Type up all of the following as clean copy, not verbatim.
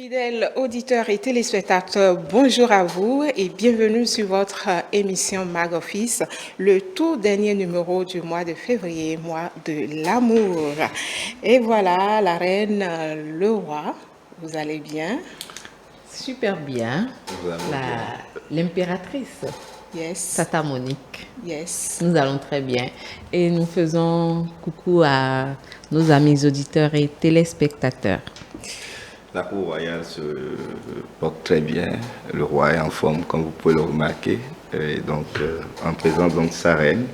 Fidèles auditeurs et téléspectateurs, bonjour à vous et bienvenue sur votre émission Mag Office, le tout dernier numéro du mois de février, mois de l'amour. Et voilà, la reine, le roi, vous allez bien? Super bien. L'impératrice. Yes. Tata Monique. Yes. Nous allons très bien. Et nous faisons coucou à nos amis auditeurs et téléspectateurs. La cour royale se porte très bien. Le roi est en forme, comme vous pouvez le remarquer. Et donc, en présence de sa reine,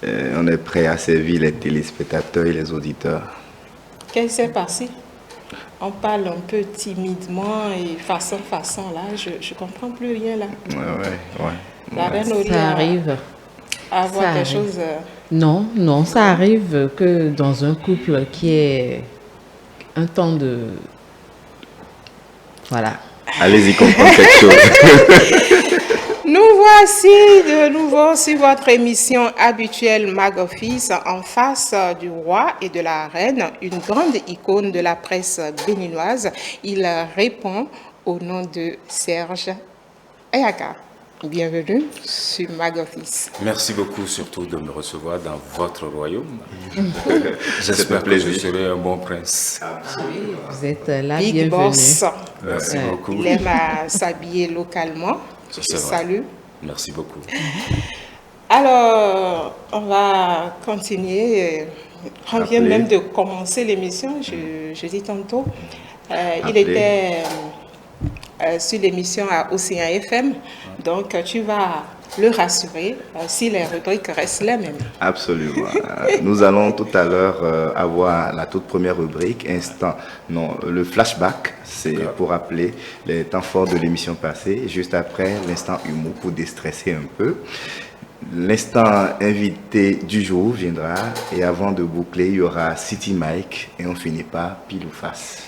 on est prêt à servir les téléspectateurs et les auditeurs. Qu'est-ce qui s'est passé? On parle un peu timidement et façon là. Je ne comprends plus rien là. Ouais. La reine Ça arrive. Avoir quelque chose. Non, ça arrive que dans un couple qui est un temps de. Voilà. Allez-y comprendre quelque chose. Nous voici de nouveau sur votre émission habituelle Mag Office en face du roi et de la reine, une grande icône de la presse béninoise. Il répond au nom de Serge Ayaka. Bienvenue sur Mag Office. Merci beaucoup surtout de me recevoir dans votre royaume. J'espère que je serai un bon prince. Oui, vous êtes là, Big bienvenue. Boss. Merci beaucoup. Il aime s'habiller localement. Je salue. Merci beaucoup. Alors, on va continuer. On vient même de commencer l'émission, je dis tantôt. Il était sur l'émission à Océan FM. Donc, tu vas le rassurer si les rubriques restent les mêmes. Absolument. Nous allons tout à l'heure avoir la toute première rubrique, le flashback, c'est pour rappeler les temps forts de l'émission passée. Juste après, l'instant humour pour déstresser un peu. L'instant invité du jour viendra et avant de boucler, il y aura City Mike et on finit par pile ou face.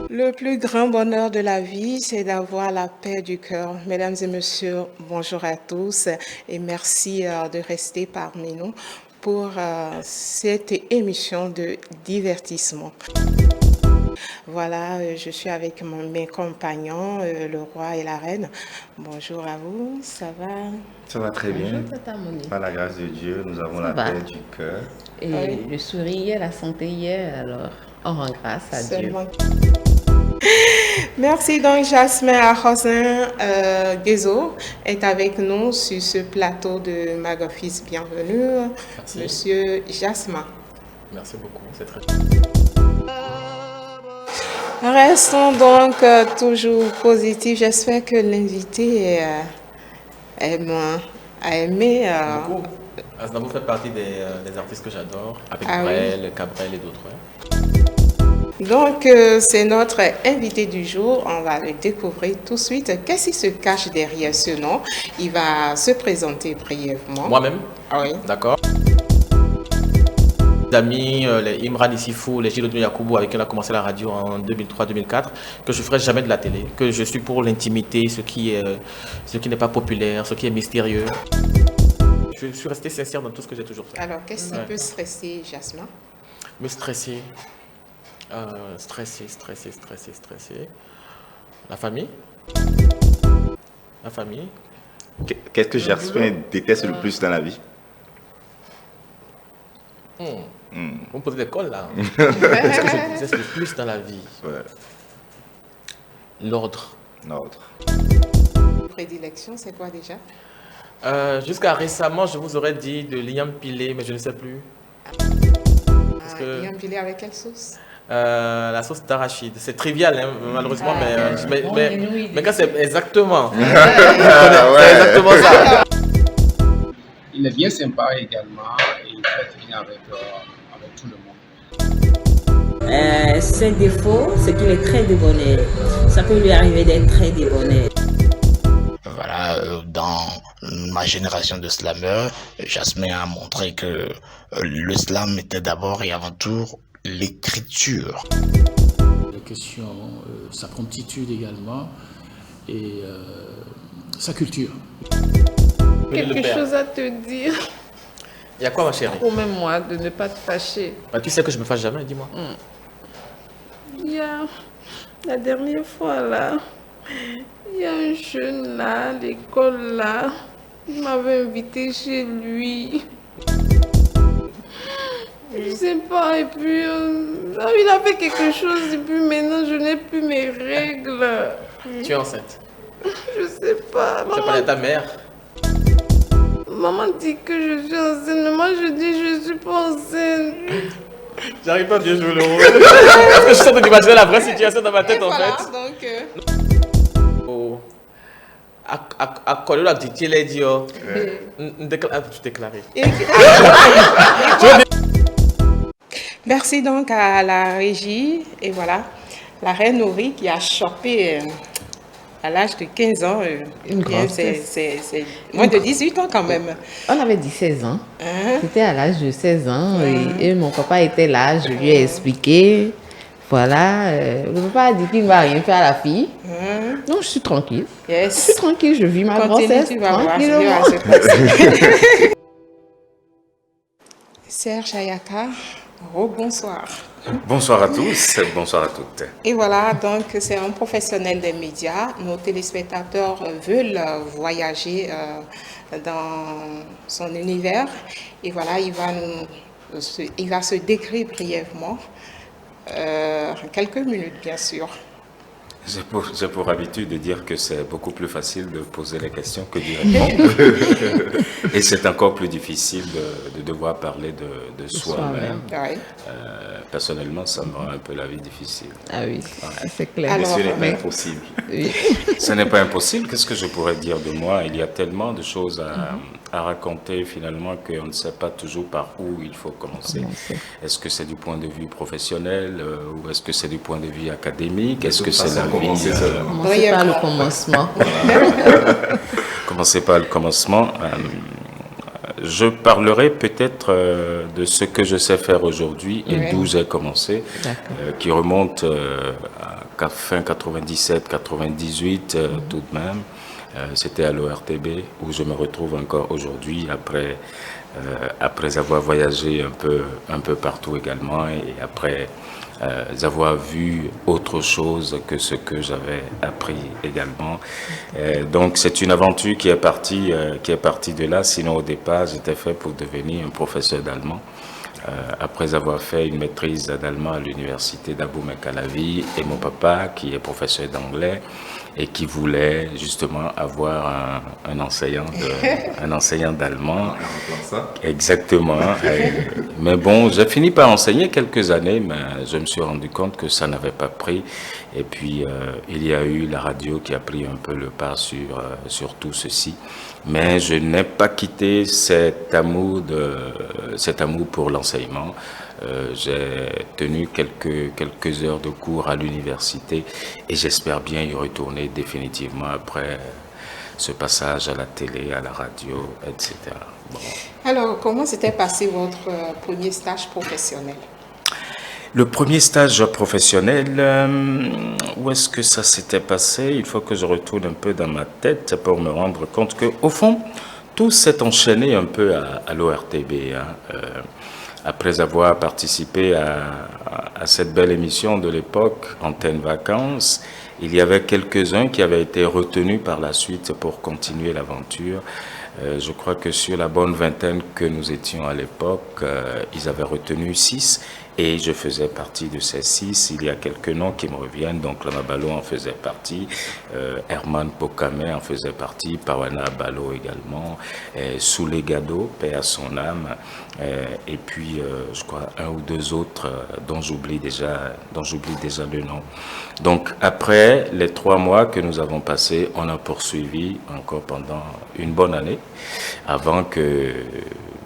Le plus grand bonheur de la vie, c'est d'avoir la paix du cœur. Mesdames et messieurs, bonjour à tous et merci de rester parmi nous pour cette émission de divertissement. Voilà, je suis avec mes compagnons, le roi et la reine. Bonjour à vous, ça va? Ça va très bien. Bonjour, Tata Monique. Par la grâce de Dieu, nous avons la paix du cœur. Et le sourire, la santé hier, alors on rend grâce à Dieu. Merci donc Jasmin Arrosin Guézo est avec nous sur ce plateau de Mag Office. Bienvenue, merci. Monsieur Jasmin. Merci beaucoup, c'est très Restons donc toujours positifs. J'espère que l'invité a aimé. Beaucoup. Aznavour fait partie des artistes que j'adore, avec Brel, Cabrel et d'autres. Donc, c'est notre invité du jour. On va le découvrir tout de suite. Qu'est-ce qui se cache derrière ce nom? Il va se présenter brièvement. Moi-même? Ah oui. D'accord. Les amis, les Imran Issifou, les Gilles Yacoubou, avec qui on a commencé la radio en 2003-2004, que je ne ferai jamais de la télé, que je suis pour l'intimité, ce qui n'est pas populaire, ce qui est mystérieux. Je suis resté sincère dans tout ce que j'ai toujours fait. Alors, qu'est-ce qui peut stresser, Jasmin? Me stresser. Stressé. La famille. Qu'est-ce que Jasmin déteste le plus dans la vie? Vous me posez des cols là. Qu'est-ce que je déteste le plus dans la vie? L'ordre. Prédilection, c'est quoi déjà? Jusqu'à récemment, je vous aurais dit de l'igname pilé, mais je ne sais plus. L'igname pilé avec quelle sauce? La sauce d'arachide. C'est trivial, hein, malheureusement, mais quand c'est exactement. C'est exactement ça. Il est bien sympa également et il fait bien avec tout le monde. Ses défauts, c'est qu'il est très débonnaire. Ça peut lui arriver d'être très débonnaire. Voilà, dans ma génération de slameurs, Jasmin a montré que le slam était d'abord et avant tout l'écriture. La question, sa promptitude également et sa culture. Quelque chose à te dire. Il y a quoi, ma chérie? Promets-moi de ne pas te fâcher. Tu sais que je me fâche jamais, dis-moi. La dernière fois, là, il y a un jeune là, à l'école là, il m'avait invité chez lui. Je sais pas, et puis il a fait quelque chose, et puis maintenant je n'ai plus mes règles. Tu es enceinte? Je sais pas. Tu as parlé à ta mère? Maman dit que je suis enceinte, mais moi je dis je suis pas enceinte. J'arrive pas à bien jouer le rôle. Parce que je suis en train d'imaginer la vraie situation dans ma tête en fait. Donc, à quoi là tu t'es dit tu déclaré. Merci donc à la régie. Et voilà, la reine Nori qui a chopé à l'âge de 15 ans. C'est moins de 18 ans quand même. On avait dit 16 ans. C'était à l'âge de 16 ans. Et mon papa était là. Je lui ai expliqué. Voilà. Le papa a dit qu'il ne va rien faire à la fille. Donc je suis tranquille. Yes. Je suis tranquille. Je vis ma grossesse tranquillement. Serge Ayaka. Bonsoir. Bonsoir à tous, bonsoir à toutes. Et voilà, donc c'est un professionnel des médias. Nos téléspectateurs veulent voyager dans son univers. Et voilà, il va se décrire brièvement, en quelques minutes bien sûr. J'ai pour habitude de dire que c'est beaucoup plus facile de poser les questions que d'y répondre. Et c'est encore plus difficile de devoir parler de soi-même. Ouais. Personnellement, ça me rend un peu la vie difficile. Ah oui, c'est clair. Alors, mais ce n'est pas impossible. Oui. Ce n'est pas impossible. Qu'est-ce que je pourrais dire de moi? Il y a tellement de choses à raconter finalement qu'on ne sait pas toujours par où il faut commencer. Est-ce que c'est du point de vue professionnel ou est-ce que c'est du point de vue académique? Est-ce que c'est la vie? Commencez par le commencement. Commencez par le commencement. Je parlerai peut-être de ce que je sais faire aujourd'hui et d'où j'ai commencé, qui remonte à fin 97-98 tout de même. C'était à l'ORTB où je me retrouve encore aujourd'hui après avoir voyagé un peu partout également et après avoir vu autre chose que ce que j'avais appris également. Donc c'est une aventure qui est partie de là. Sinon au départ j'étais fait pour devenir un professeur d'allemand. Après avoir fait une maîtrise d'allemand à l'université d'Abou Mekalavi et mon papa qui est professeur d'anglais et qui voulait justement avoir un enseignant d'allemand. Exactement. Mais bon, j'ai fini par enseigner quelques années, mais je me suis rendu compte que ça n'avait pas pris. Et puis, il y a eu la radio qui a pris un peu le pas sur tout ceci. Mais je n'ai pas quitté cet amour pour l'enseignement. J'ai tenu quelques heures de cours à l'université et j'espère bien y retourner définitivement après ce passage à la télé, à la radio, etc. Bon. Alors, comment s'était passé votre premier stage professionnel? Le premier stage professionnel, où est-ce que ça s'était passé? Il faut que je retourne un peu dans ma tête pour me rendre compte qu'au fond, tout s'est enchaîné un peu à l'ORTB. Après avoir participé à cette belle émission de l'époque, Antenne Vacances, il y avait quelques-uns qui avaient été retenus par la suite pour continuer l'aventure. Je crois que sur la bonne vingtaine que nous étions à l'époque, ils avaient retenu 6 et je faisais partie de ces 6. Il y a quelques noms qui me reviennent, donc Lama Balo en faisait partie, Herman Pokame en faisait partie, Pawana Balo également, Soulé Gado, paix à son âme, et puis je crois un ou deux autres dont j'oublie déjà le nom. Donc après les 3 mois que nous avons passés, on a poursuivi encore pendant une bonne année avant que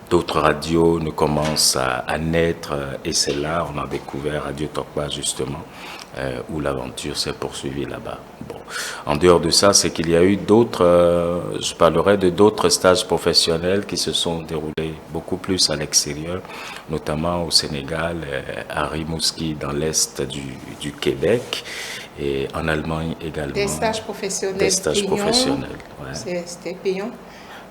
d'autres radios ne commencent à naître et c'est là on a découvert Radio Tokba justement où l'aventure s'est poursuivie là-bas. Bon. En dehors de ça, c'est qu'il y a eu d'autres, je parlerai de d'autres stages professionnels qui se sont déroulés beaucoup plus à l'extérieur, notamment au Sénégal, à Rimouski dans l'est du Québec et en Allemagne également. Des stages professionnels. Des stages professionnels, ouais. C'était payant?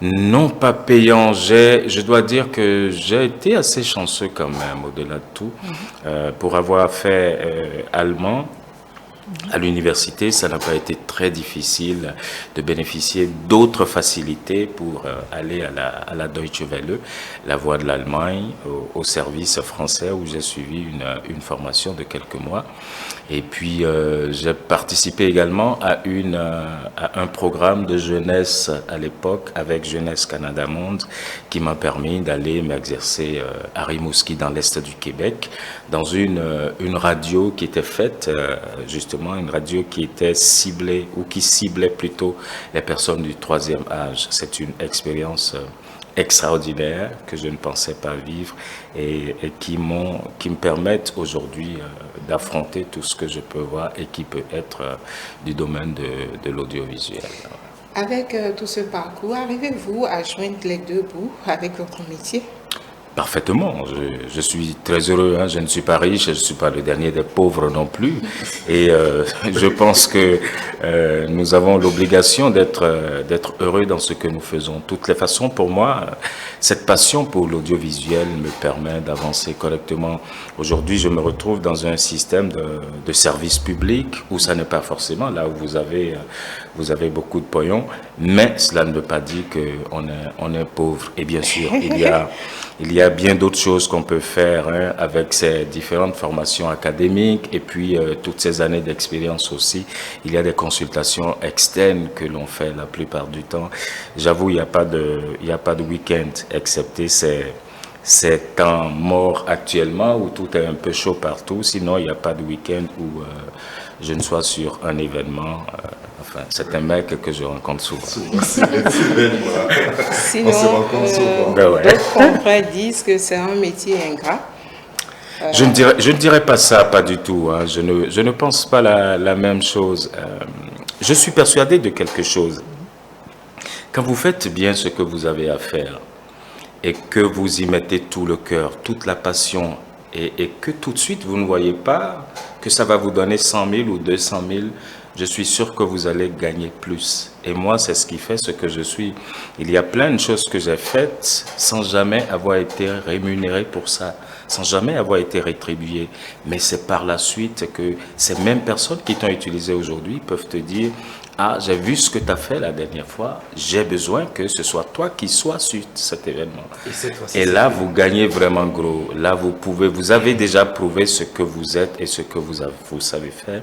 Non, pas payant. Je dois dire que j'ai été assez chanceux quand même, au-delà de tout, pour avoir fait allemand. À l'université, ça n'a pas été très difficile de bénéficier d'autres facilités pour aller à la Deutsche Welle, la voix de l'Allemagne, au service français où j'ai suivi une formation de quelques mois. Et puis, j'ai participé également à un programme de jeunesse à l'époque avec Jeunesse Canada Monde qui m'a permis d'aller m'exercer à Rimouski dans l'Est du Québec dans une radio qui était faite justement une radio qui était ciblée ou qui ciblait plutôt les personnes du troisième âge. C'est une expérience extraordinaire que je ne pensais pas vivre et qui me permettent aujourd'hui d'affronter tout ce que je peux voir et qui peut être du domaine de l'audiovisuel. Avec tout ce parcours, arrivez-vous à joindre les deux bouts avec votre métier? Parfaitement. Je suis très heureux. Hein. Je ne suis pas riche, je ne suis pas le dernier des pauvres non plus. Et je pense que nous avons l'obligation d'être heureux dans ce que nous faisons. De toutes les façons, pour moi, cette passion pour l'audiovisuel me permet d'avancer correctement. Aujourd'hui, je me retrouve dans un système de service public où ça n'est pas forcément là où vous avez beaucoup de pognon, mais cela ne veut pas dire qu'on est pauvre. Et bien sûr, il y a bien d'autres choses qu'on peut faire hein, avec ces différentes formations académiques et puis toutes ces années d'expérience aussi. Il y a des consultations externes que l'on fait la plupart du temps. J'avoue, il n'y a pas de week-end, excepté ces temps morts actuellement où tout est un peu chaud partout. Sinon, il n'y a pas de week-end où je ne sois sur un événement. Enfin, c'est un mec que je rencontre souvent. Sinon, d'autres confrères disent que c'est un métier ingrat. Je ne dirais pas ça, pas du tout. Hein. Je ne pense pas la même chose. Je suis persuadé de quelque chose. Quand vous faites bien ce que vous avez à faire et que vous y mettez tout le cœur, toute la passion, et que tout de suite vous ne voyez pas que ça va vous donner 100 000 ou 200 000, je suis sûr que vous allez gagner plus. Et moi, c'est ce qui fait ce que je suis. Il y a plein de choses que j'ai faites sans jamais avoir été rémunéré pour ça, sans jamais avoir été rétribué. Mais c'est par la suite que ces mêmes personnes qui t'ont utilisé aujourd'hui peuvent te dire « Ah, j'ai vu ce que tu as fait la dernière fois, j'ai besoin que ce soit toi qui sois sur cet événement. » Et là, vous gagnez vraiment gros. Là, vous avez déjà prouvé ce que vous êtes et ce que vous savez faire.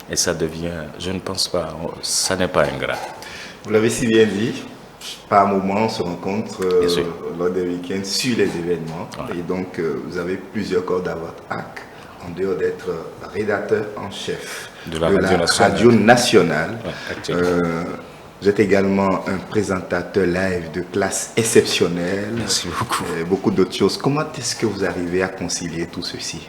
Et ça devient, je ne pense pas, ça n'est pas ingrat. Vous l'avez si bien dit, par moment on se rencontre lors des week-ends sur les événements. Ouais. Et donc vous avez plusieurs cordes à votre arc, en dehors d'être rédacteur en chef de la radio nationale. Ouais, vous êtes également un présentateur live de classe exceptionnelle. Merci beaucoup. Beaucoup d'autres choses. Comment est-ce que vous arrivez à concilier tout ceci ?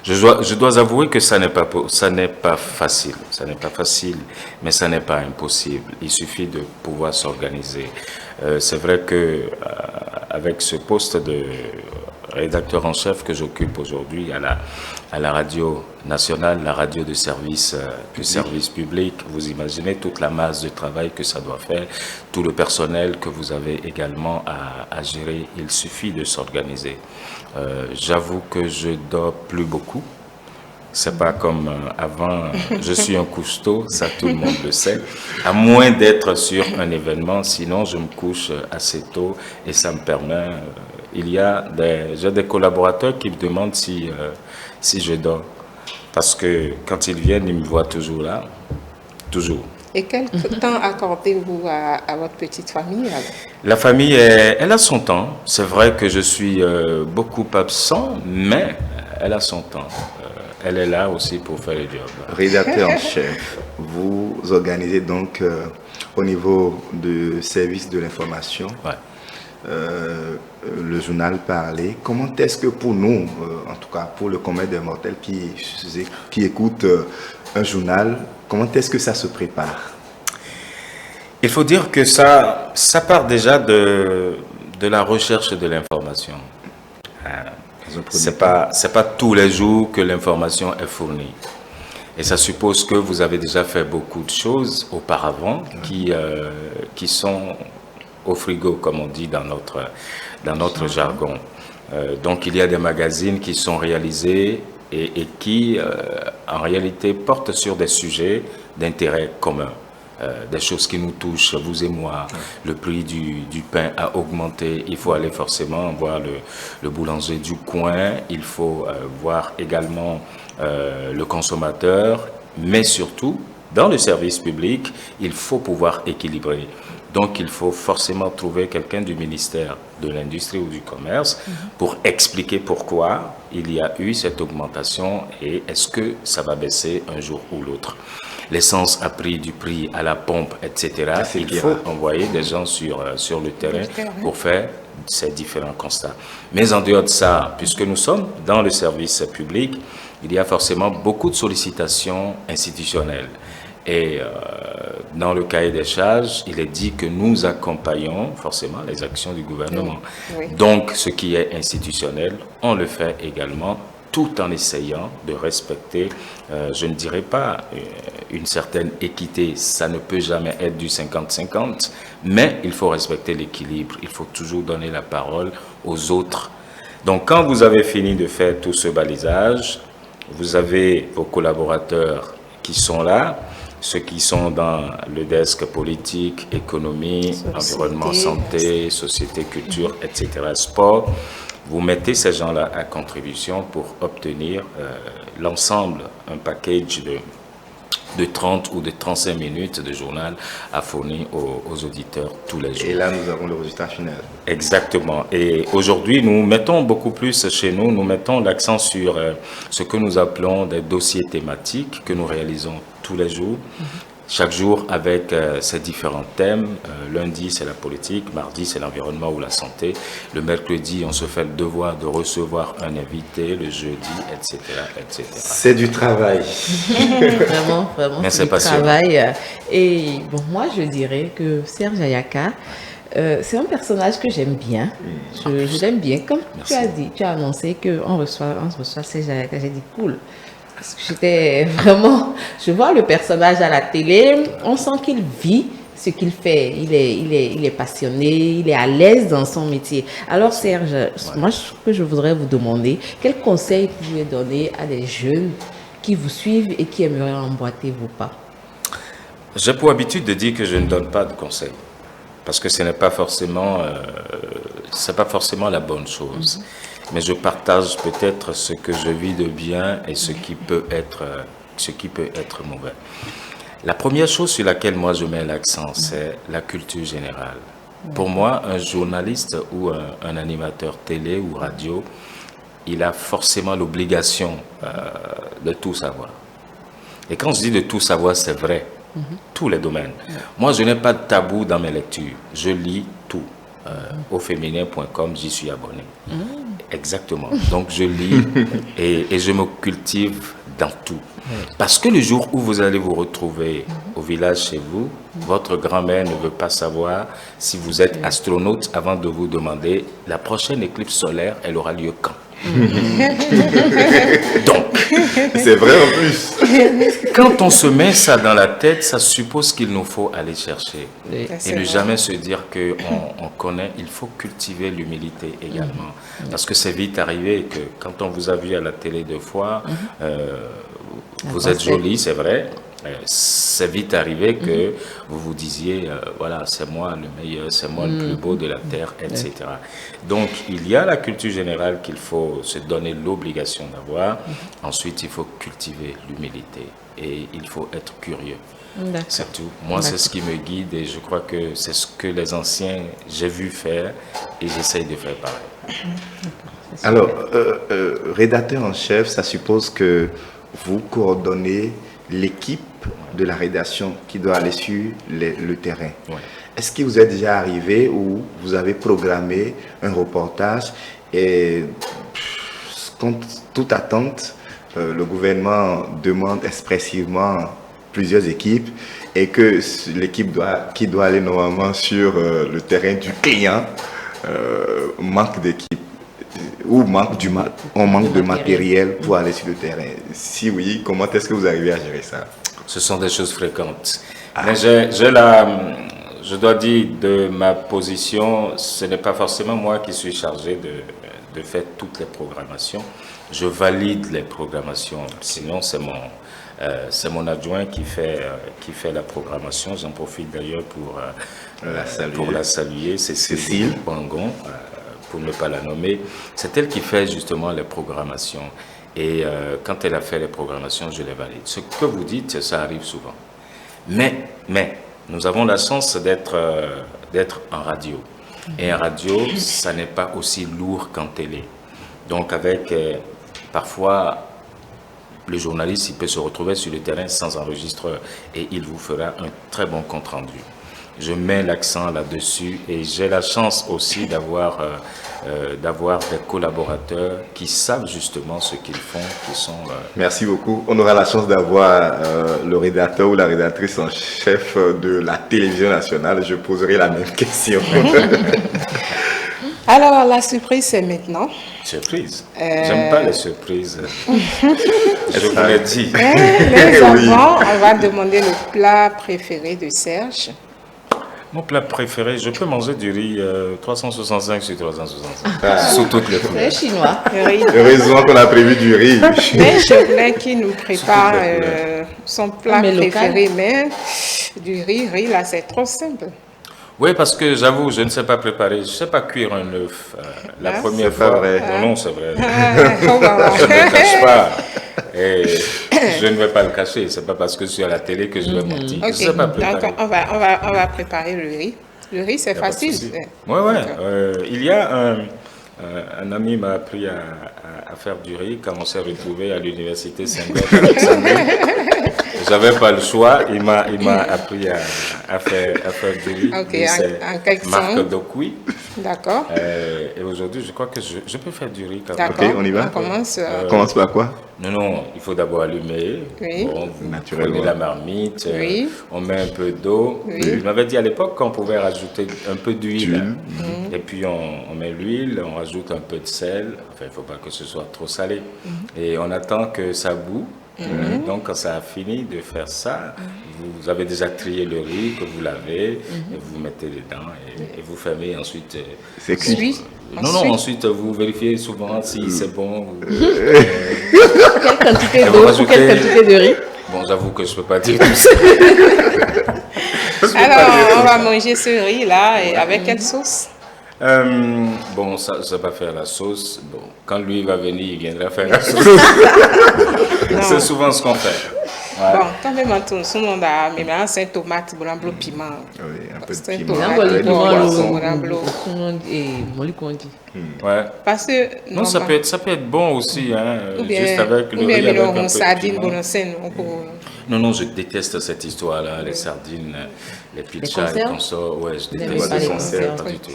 Je dois avouer que ça n'est pas facile. Ça n'est pas facile, mais ça n'est pas impossible. Il suffit de pouvoir s'organiser. C'est vrai que avec ce poste de rédacteur en chef que j'occupe aujourd'hui à la radio nationale, la radio de service public, vous imaginez toute la masse de travail que ça doit faire, tout le personnel que vous avez également à gérer. Il suffit de s'organiser. J'avoue que je dors plus beaucoup. C'est pas comme avant, je suis un couche-tôt, ça tout le monde le sait. À moins d'être sur un événement, sinon je me couche assez tôt et ça me permet. J'ai des collaborateurs qui me demandent si je dors. Parce que quand ils viennent, ils me voient toujours là. Toujours. Et quel temps accordez-vous à votre petite famille alors? La famille, elle a son temps. C'est vrai que je suis beaucoup absent, mais elle a son temps. Elle est là aussi pour faire le job. Rédacteur en chef, vous organisez donc au niveau du service de l'information, ouais. Le journal parlé. Comment est-ce que pour nous, en tout cas pour le commun des mortels qui écoute un journal, comment est-ce que ça se prépare? Il faut dire que ça part déjà de la recherche de l'information. C'est pas tous les jours que l'information est fournie. Et ça suppose que vous avez déjà fait beaucoup de choses auparavant qui sont au frigo, comme on dit dans notre jargon. Donc il y a des magazines qui sont réalisés et qui, en réalité, portent sur des sujets d'intérêt commun. Des choses qui nous touchent, vous et moi. Le prix du pain a augmenté. Il faut aller forcément voir le boulanger du coin. Il faut voir également le consommateur. Mais surtout, dans le service public, il faut pouvoir équilibrer. Donc, il faut forcément trouver quelqu'un du ministère de l'Industrie ou du Commerce pour expliquer pourquoi il y a eu cette augmentation et est-ce que ça va baisser un jour ou l'autre. L'essence a pris du prix à la pompe, etc. Il faut envoyer des gens sur le terrain pour faire ces différents constats. Mais en dehors de ça, puisque nous sommes dans le service public, il y a forcément beaucoup de sollicitations institutionnelles. Et dans le cahier des charges, il est dit que nous accompagnons forcément les actions du gouvernement. Oui. Donc, ce qui est institutionnel, on le fait également, tout en essayant de respecter, je ne dirais pas une certaine équité, ça ne peut jamais être du 50-50, mais il faut respecter l'équilibre, il faut toujours donner la parole aux autres. Donc quand vous avez fini de faire tout ce balisage, vous avez vos collaborateurs qui sont là, ceux qui sont dans le desk politique, économie, environnement, santé, société, culture, etc., sport. Vous mettez ces gens-là à contribution pour obtenir l'ensemble, un package de 30 ou de 35 minutes de journal à fournir aux auditeurs tous les jours. Et là, nous avons le résultat final. Exactement. Et aujourd'hui, nous mettons beaucoup plus chez nous, nous mettons l'accent sur ce que nous appelons des dossiers thématiques que nous réalisons tous les jours. Chaque jour avec ces différents thèmes. Lundi, c'est la politique. Mardi, c'est l'environnement ou la santé. Le mercredi, on se fait le devoir de recevoir un invité. Le jeudi, etc., etc. C'est du travail. Vraiment, mais c'est du travail. Et bon, moi, je dirais que Serge Ayaka, c'est un personnage que j'aime bien. Je l'aime bien. Comme tu as annoncé qu'on reçoit Serge Ayaka, j'ai dit cool. Parce que j'étais vraiment... Je vois le personnage à la télé, on sent qu'il vit ce qu'il fait. Il est passionné, il est à l'aise dans son métier. Alors Serge, moi ce que je voudrais vous demander, quels conseils vous pouvez donner à des jeunes qui vous suivent et qui aimeraient emboîter vos pas? J'ai pour habitude de dire que je ne donne pas de conseils. Parce que ce n'est pas forcément, la bonne chose. Mais je partage peut-être ce que je vis de bien et ce qui peut être mauvais. La première chose sur laquelle moi je mets l'accent, c'est la culture générale. Pour moi, un journaliste ou un animateur télé ou radio, il a forcément l'obligation de tout savoir. Et quand je dis de tout savoir, c'est vrai. Tous les domaines. Moi, je n'ai pas de tabou dans mes lectures. Je lis tout. Au féminin.com, j'y suis abonné. Exactement. Donc, je lis et je me cultive dans tout. Parce que le jour où vous allez vous retrouver au village chez vous, votre grand-mère ne veut pas savoir si vous êtes astronaute avant de vous demander la prochaine éclipse solaire, elle aura lieu quand? Donc, c'est vrai en plus. Quand on se met ça dans la tête, ça suppose qu'il nous faut aller chercher et ne jamais se dire qu'on connaît. Il faut cultiver l'humilité également, parce que c'est vite arrivé que quand on vous a vu à la télé 2 fois, vous êtes jolie, c'est vrai. C'est vite arrivé que vous vous disiez, voilà, c'est moi le meilleur, c'est moi le plus beau de la terre, etc. Donc, il y a la culture générale qu'il faut se donner l'obligation d'avoir. Ensuite, il faut cultiver l'humilité et il faut être curieux. C'est tout. Moi, c'est ce qui me guide et je crois que c'est ce que les anciens, j'ai vu faire et j'essaye de faire pareil. Alors, rédacteur en chef, ça suppose que vous coordonnez l'équipe de la rédaction qui doit aller sur le terrain. Ouais. Est-ce qu'il vous est déjà arrivé où vous avez programmé un reportage et contre toute attente, le gouvernement demande expressivement plusieurs équipes et que l'équipe qui doit aller normalement sur le terrain du client manque d'équipe ou on manque de matériel pour aller sur le terrain? Si oui, comment est-ce que vous arrivez à gérer ça? Ce sont des choses fréquentes. Mais je dois dire, de ma position, ce n'est pas forcément moi qui suis chargé de fait toutes les programmations. Je valide les programmations, sinon c'est mon adjoint qui fait la programmation. J'en profite d'ailleurs pour la saluer. C'est Cécile Pangon, pour ne pas la nommer. C'est elle qui fait justement les programmations. Et quand elle a fait les programmations, je les valide. Ce que vous dites, ça arrive souvent. Mais nous avons la chance d'être en radio. Et en radio, ça n'est pas aussi lourd qu'en télé. Donc avec parfois, le journaliste, il peut se retrouver sur le terrain sans enregistreur et il vous fera un très bon compte-rendu. Je mets l'accent là-dessus et j'ai la chance aussi d'avoir des collaborateurs qui savent justement ce qu'ils font, qui sont... Merci beaucoup. On aura la chance d'avoir le rédacteur ou la rédactrice en chef de la télévision nationale. Je poserai la même question. Alors, la surprise, c'est maintenant. Surprise? J'aime pas les surprises. Je vous l'ai dit. Mais avant, on va demander le plat préféré de Serge. Mon plat préféré, je peux manger du riz 365 sur 365. Sous toutes les couleurs. C'est chinois. Heureusement qu'on a prévu du riz. Mais je voulais qu'il nous prépare son plat préféré, mais du riz là, c'est trop simple. Oui, parce que j'avoue, je ne sais pas préparer, je ne sais pas cuire un œuf. La première fois, vrai. Non, c'est vrai. Je ne me cache pas. Et je ne vais pas le cacher. Ce n'est pas parce que je suis à la télé que je vais mentir. Okay. Je ne sais pas préparer. Donc, on va préparer le riz. Le riz, c'est facile. Oui. Il y a un ami m'a appris à faire du riz quand on s'est retrouvé à l'université Saint-Bert. J'avais pas le choix, il m'a appris à faire du riz. Okay, c'est marque Dokui. D'accord. Et aujourd'hui, je crois que je peux faire du riz. D'accord. Ok, on y va. On commence par quoi? Non, il faut d'abord allumer. Oui. Bon, vous naturellement. prenez la marmite, oui. On met un peu d'eau. Oui. Il m'avait dit à l'époque qu'on pouvait rajouter un peu d'huile. Et puis on met l'huile, on rajoute un peu de sel. Enfin, il ne faut pas que ce soit trop salé. Et on attend que ça bout. Donc, quand ça a fini de faire ça, vous avez déjà trié le riz que vous lavez et vous mettez dedans et vous fermez. Ensuite, c'est cuit. Ensuite vous vérifiez souvent si c'est bon. Quelle quantité d'eau ou quelle quantité de riz? Bon, j'avoue que je ne peux pas dire tout ça. Alors, on va manger ce riz là et avec quelle sauce? Bon, ça va faire la sauce. Bon, quand lui va venir, il viendra faire la sauce. C'est souvent ce qu'on fait. Ouais. Bon, quand même, tout le monde a même un tomate, blanc, piment. Oui, un peu de C'est un piment. Ouais. Parce que non, ça peut être bon aussi, hein. Bien, juste avec le riz, avec un peu de sardine, piment. Non, je déteste cette histoire-là, les sardines, les pizzas, les consorts. Ouais, je déteste les conserves, pas du tout.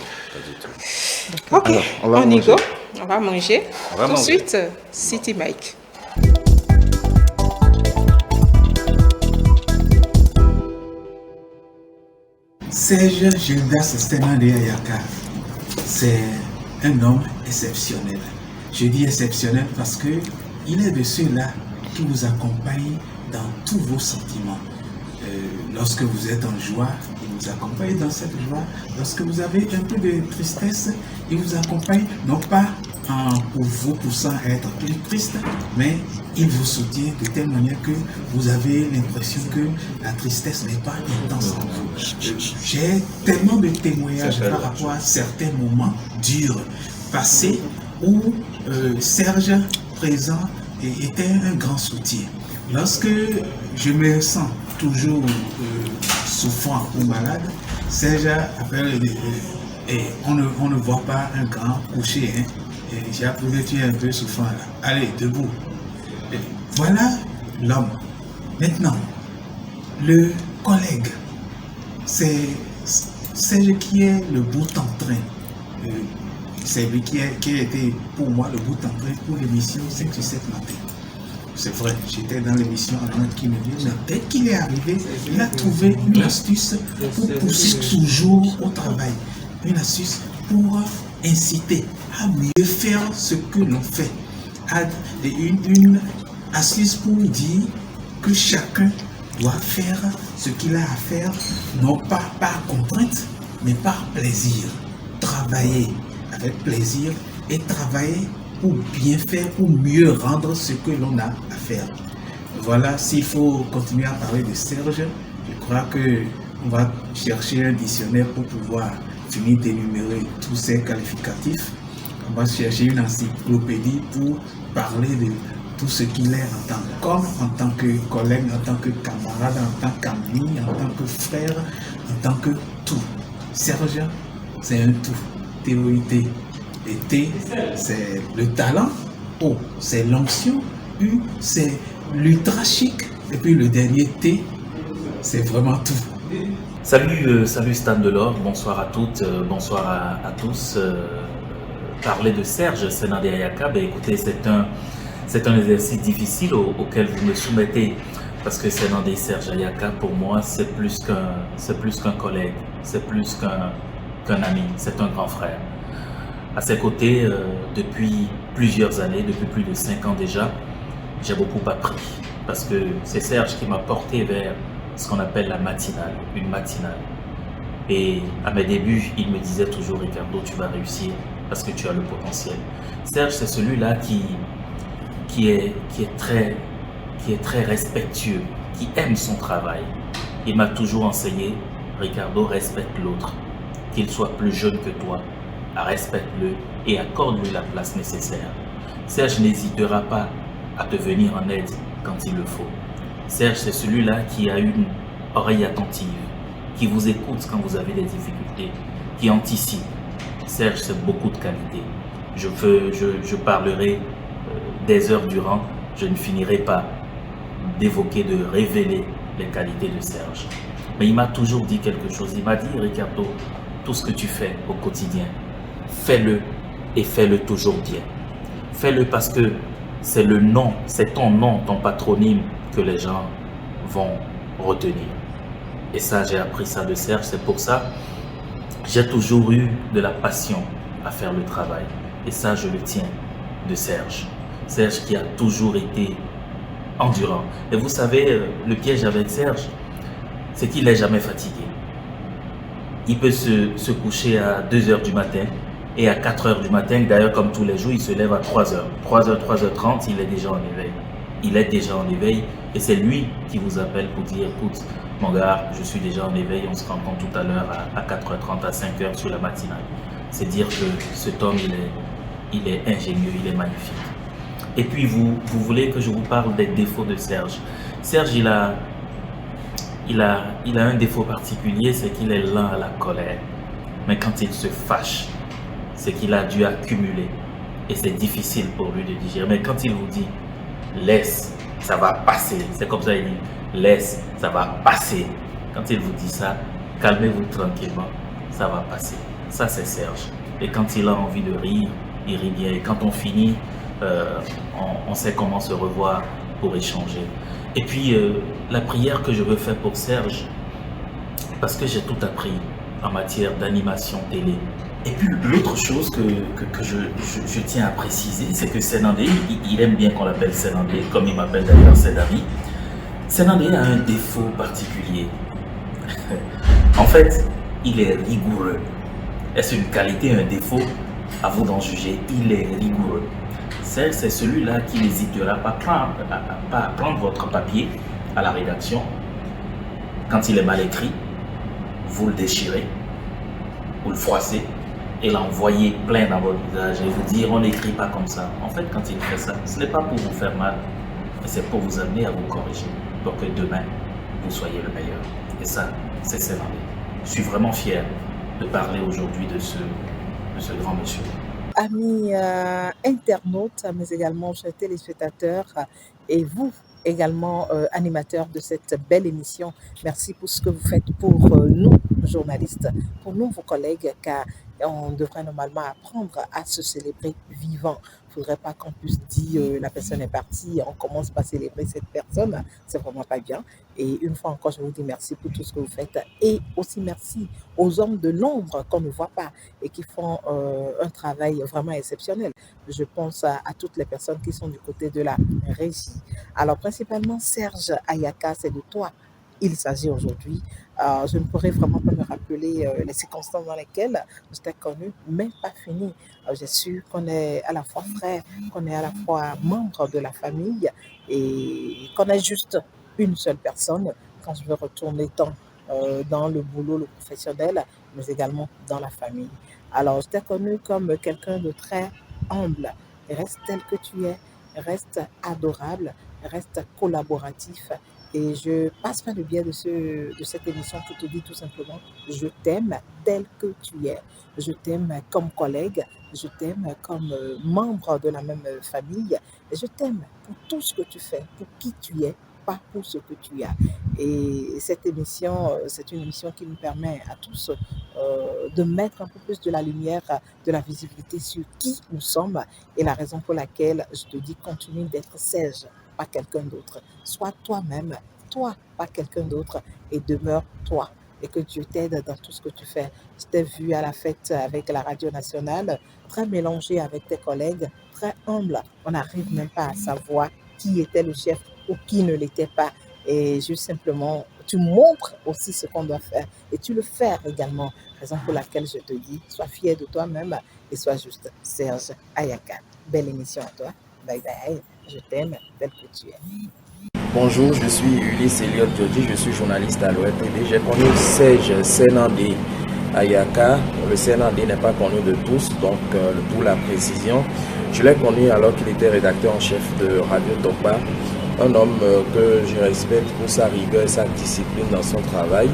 Ok, alors, on y go. On va manger. Tout de suite, City Mike. Serge Gildas Stenande Ayaka, c'est un homme exceptionnel. Je dis exceptionnel parce que il est de ceux-là qui vous accompagnent dans tous vos sentiments. Lorsque vous êtes en joie, il vous accompagne dans cette joie. Lorsque vous avez un peu de tristesse, il vous accompagne, non pas en vous poussant à être plus triste, mais il vous soutient de telle manière que vous avez l'impression que la tristesse n'est pas intense en vous. J'ai tellement de témoignages par rapport à certains moments durs passés où Serge présent était un grand soutien. Lorsque je me sens toujours souffrant ou malade, Serge appelle et on ne voit pas un grand couché. Hein. J'ai appris que tu es un peu souffrant là. Allez, debout. Et voilà l'homme. Maintenant, le collègue, c'est Serge qui est le bout en train. C'est lui qui a été pour moi le bout en train pour l'émission 5-7 matin. C'est vrai, j'étais dans l'émission avant qu'il me dise, mais dès qu'il est arrivé, il a trouvé une astuce pour pousser toujours au travail. Une astuce pour inciter à mieux faire ce que l'on fait. Une astuce pour dire que chacun doit faire ce qu'il a à faire, non pas par contrainte, mais par plaisir. Travailler avec plaisir et travailler pour bien faire, pour mieux rendre ce que l'on a à faire. Voilà, s'il faut continuer à parler de Serge, je crois qu'on va chercher un dictionnaire pour pouvoir finir d'énumérer tous ces qualificatifs. On va chercher une encyclopédie pour parler de tout ce qu'il est en tant qu'homme, en tant que collègue, en tant que camarade, en tant qu'ami, en tant que frère, en tant que tout. Serge, c'est un tout. T-O-I-T. Et T, c'est le talent. O, c'est l'onction. U, c'est l'ultra chic. Et puis le dernier T, c'est vraiment tout. Salut Stan Delors, bonsoir à toutes, bonsoir à tous. Parler de Serge Senandé Ayaka, ben écoutez, c'est un exercice difficile auquel vous me soumettez, parce que Senandé Serge Ayaka, pour moi, c'est plus qu'un collègue, c'est plus qu'un ami, c'est un grand frère. À ses côtés, depuis plusieurs années, depuis plus de 5 ans déjà, j'ai beaucoup appris, parce que c'est Serge qui m'a porté vers ce qu'on appelle la matinale, une matinale. Et à mes débuts, il me disait toujours, Ricardo, tu vas réussir parce que tu as le potentiel. Serge, c'est celui-là qui est très respectueux, qui aime son travail. Il m'a toujours enseigné, Ricardo, respecte l'autre, qu'il soit plus jeune que toi, respecte-le et accorde-lui la place nécessaire. Serge n'hésitera pas à te venir en aide quand il le faut. Serge, c'est celui-là qui a une oreille attentive, qui vous écoute quand vous avez des difficultés, qui anticipe. Serge, c'est beaucoup de qualité. Je parlerai des heures durant, je ne finirai pas d'évoquer, de révéler les qualités de Serge. Mais il m'a toujours dit quelque chose. Il m'a dit, Ricardo, tout ce que tu fais au quotidien, fais-le et fais-le toujours bien. Fais-le parce que c'est le nom, c'est ton nom, ton patronyme que les gens vont retenir. Et ça, j'ai appris ça de Serge. C'est pour ça j'ai toujours eu de la passion à faire le travail. Et ça, je le tiens de Serge. Serge qui a toujours été endurant. Et vous savez, le piège avec Serge, c'est qu'il n'est jamais fatigué. Il peut se coucher à 2h du matin et à 4h du matin, d'ailleurs comme tous les jours, il se lève à 3h. 3h, 3h30, il est déjà en éveil. Il est déjà en éveil et c'est lui qui vous appelle pour dire, écoute, mon gars, je suis déjà en éveil, on se rencontre tout à l'heure à 4h30, à 5h sur la matinale. C'est dire que cet homme, il est ingénieux, il est magnifique. Et puis vous voulez que je vous parle des défauts de Serge. Serge, il a un défaut particulier, c'est qu'il est lent à la colère. Mais quand il se fâche, c'est qu'il a dû accumuler. Et c'est difficile pour lui de digérer. Mais quand il vous dit, laisse, ça va passer. C'est comme ça, il dit, laisse, ça va passer. Quand il vous dit ça, calmez-vous tranquillement, ça va passer. Ça, c'est Serge. Et quand il a envie de rire, il rit bien. Et quand on finit, on sait comment se revoir pour échanger. Et puis, la prière que je veux faire pour Serge, parce que j'ai tout appris en matière d'animation télé. Et puis, l'autre chose que je tiens à préciser, c'est que Senandé, il aime bien qu'on l'appelle Senandé, comme il m'appelle d'ailleurs Senandé. Senandé a un défaut particulier. En fait, il est rigoureux. Est-ce une qualité, un défaut? À vous d'en juger. Il est rigoureux. C'est celui-là qui n'hésitera pas à prendre votre papier à la rédaction. Quand il est mal écrit, vous le déchirez, vous le froissez et l'envoyez plein dans votre visage et vous dire on n'écrit pas comme ça. En fait, quand il fait ça, ce n'est pas pour vous faire mal, mais c'est pour vous amener à vous corriger, pour que demain, vous soyez le meilleur. Et ça, c'est Senandé. Je suis vraiment fier de parler aujourd'hui de ce grand monsieur. Amis internautes, mais également chers téléspectateurs et vous également animateurs de cette belle émission. Merci pour ce que vous faites pour nous, journalistes, pour nous, vos collègues, car on devrait normalement apprendre à se célébrer vivant. Il ne faudrait pas qu'on puisse dire la personne est partie, on commence par célébrer cette personne. C'est vraiment pas bien. Et une fois encore, je vous dis merci pour tout ce que vous faites. Et aussi merci aux hommes de l'ombre qu'on ne voit pas et qui font un travail vraiment exceptionnel. Je pense à toutes les personnes qui sont du côté de la régie. Alors principalement, Serge Ayaka, c'est de toi il s'agit aujourd'hui. Je ne pourrais vraiment pas me rappeler les circonstances dans lesquelles je t'ai connu, mais pas fini. J'ai su qu'on est à la fois frère, qu'on est à la fois membre de la famille et qu'on est juste une seule personne quand je veux retourner tant dans le boulot, le professionnel, mais également dans la famille. Alors, je t'ai connu comme quelqu'un de très humble. Reste tel que tu es, reste adorable, reste collaboratif. Et je passe par le biais de cette émission pour te dire tout simplement, je t'aime tel que tu es. Je t'aime comme collègue, je t'aime comme membre de la même famille. Et je t'aime pour tout ce que tu fais, pour qui tu es, pas pour ce que tu as. Et cette émission, c'est une émission qui nous permet à tous de mettre un peu plus de la lumière, de la visibilité sur qui nous sommes et la raison pour laquelle je te dis continue d'être Serge, pas quelqu'un d'autre. Sois toi-même, toi, pas quelqu'un d'autre et demeure toi. Et que Dieu t'aide dans tout ce que tu fais. Je t'ai vu à la fête avec la Radio Nationale, très mélangé avec tes collègues, très humble. On n'arrive même pas à savoir qui était le chef ou qui ne l'était pas. Et juste simplement, tu montres aussi ce qu'on doit faire et tu le fais également. Raison pour laquelle je te dis, sois fier de toi-même et sois juste Serge Ayaka. Belle émission à toi. Bye bye. Je t'aime tel que tu es. Bonjour, je suis Ulysse Elliott Djodji, je suis journaliste à l'ORTV. J'ai connu Serge Senandé Ayaka. Le Senandé n'est pas connu de tous, donc pour la précision. Je l'ai connu alors qu'il était rédacteur en chef de Radio Topa. Un homme que je respecte pour sa rigueur et sa discipline dans son travail.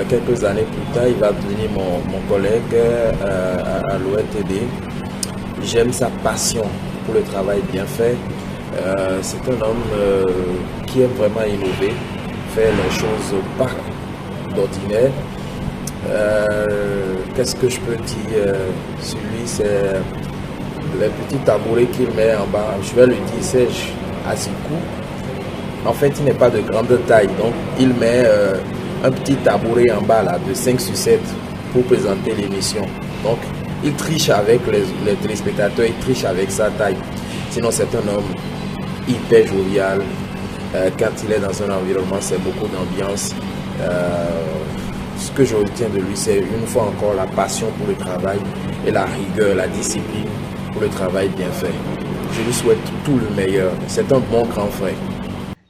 Quelques années plus tard, il va devenir mon collègue à l'ORTV. J'aime sa passion pour le travail bien fait. C'est un homme qui aime vraiment innover, faire les choses par d'ordinaire. Qu'est-ce que je peux dire sur lui? C'est les petits tabourets qu'il met en bas. Je vais lui dire, Serge, assis-coup. En fait, il n'est pas de grande taille, donc il met un petit tabouret en bas là, de 5 sur 7 pour présenter l'émission. Donc, il triche avec les téléspectateurs, il triche avec sa taille. Sinon, c'est un homme hyper jovial. Quand il est dans un environnement, c'est beaucoup d'ambiance. Ce que je retiens de lui, c'est une fois encore la passion pour le travail et la rigueur, la discipline pour le travail bien fait. Je lui souhaite tout le meilleur. C'est un bon grand frère.